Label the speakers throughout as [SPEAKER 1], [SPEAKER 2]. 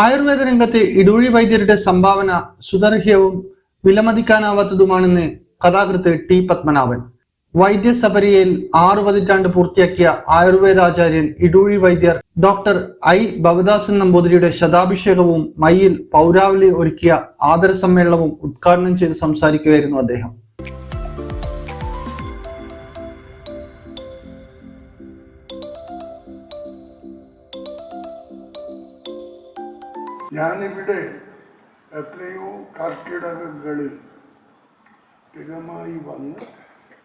[SPEAKER 1] ആയുർവേദ രംഗത്തെ ഇടൂഴി വൈദ്യരുടെ സംഭാവന സുദർഹ്യവും വിലമതിക്കാനാവാത്തതുമാണെന്ന് കഥാകൃത്ത് ടി പത്മനാഭൻ. വൈദ്യസപര്യയിൽ 6 പതിറ്റാണ്ട് പൂർത്തിയാക്കിയ ആയുർവേദാചാര്യൻ ഇടൂഴി വൈദ്യർ ഡോക്ടർ ഐ ഭവദാസൻ നമ്പൂതിരിയുടെ ശതാഭിഷേകവും മയ്യിൽ പൗരാവലി ഒരുക്കിയ ആദര സമ്മേളനവും ഉദ്ഘാടനം ചെയ്ത് സംസാരിക്കുകയായിരുന്നു അദ്ദേഹം.
[SPEAKER 2] ഞാനിവിടെ എത്രയോ കർക്കിടകങ്ങളിൽ സ്ഥിരമായി വന്ന്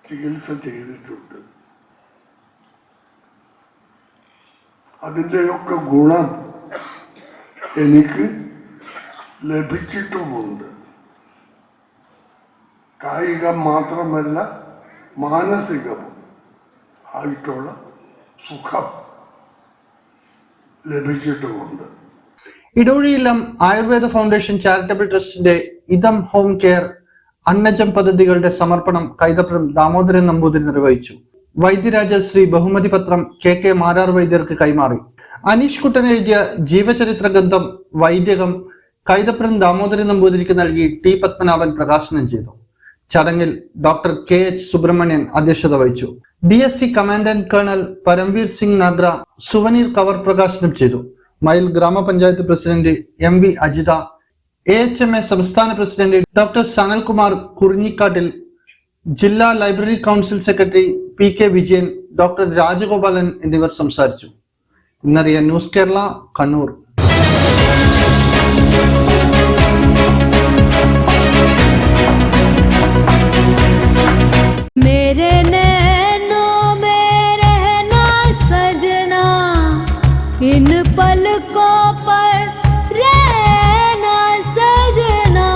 [SPEAKER 2] ചികിത്സ ചെയ്തിട്ടുണ്ട്. അതിൻ്റെയൊക്കെ ഗുണം എനിക്ക് ലഭിച്ചിട്ടുമുണ്ട്. കായികം മാത്രമല്ല മാനസികവും ആയിട്ടുള്ള സുഖം ലഭിച്ചിട്ടുമുണ്ട്.
[SPEAKER 1] ഇടൂഴിയില്ലം ആയുർവേദ ഫൗണ്ടേഷൻ ചാരിറ്റബിൾ ട്രസ്റ്റിന്റെ ഇതം ഹോം കെയർ അന്നജം പദ്ധതികളുടെ സമർപ്പണം കൈതപ്രം ദാമോദരൻ നമ്പൂതിരി നിർവഹിച്ചു. വൈദ്യരാജശ്രീ ബഹുമതി പത്രം കെ മാരാർ വൈദ്യർക്ക് കൈമാറി. അനീഷ് കുട്ടൻ എഴുതിയ ജീവചരിത്ര ഗ്രന്ഥം വൈദ്യകം കൈതപ്രം ദാമോദരൻ നമ്പൂതിരിക്ക് നൽകി ടി പത്മനാഭൻ പ്രകാശനം ചെയ്തു. ചടങ്ങിൽ ഡോക്ടർ KH സുബ്രഹ്മണ്യൻ അധ്യക്ഷത വഹിച്ചു. DSC commandant colonel Paramvir Singh Nagra souvenir cover പ്രകാശനം ചെയ്തു. Mayyil grama panchayat president MV Ajitha, AHMA സംസ്ഥാന പ്രസിഡന്റ് ഡോക്ടർ സനൽകുമാർ കുറിഞ്ഞിക്കാട്ടിൽ, ജില്ലാ library council secretary PK Vijayan, doctor Rajagopalan എന്നിവർ സംസാരിച്ചു. ഇന്നറിയ ന്യൂസ് കേരള, കണ്ണൂർ.
[SPEAKER 3] इन पलकों पर रहना सजना,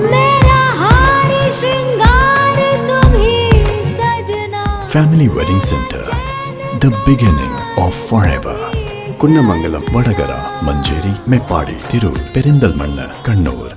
[SPEAKER 3] मेरा हार श्रृंगार तुम ही सजना.
[SPEAKER 4] Family Wedding Center, the beginning of forever. Kunnamangalam, Vadakara, Manjeri, Meppadi, Tirur, Perinthalmanna, Kannur.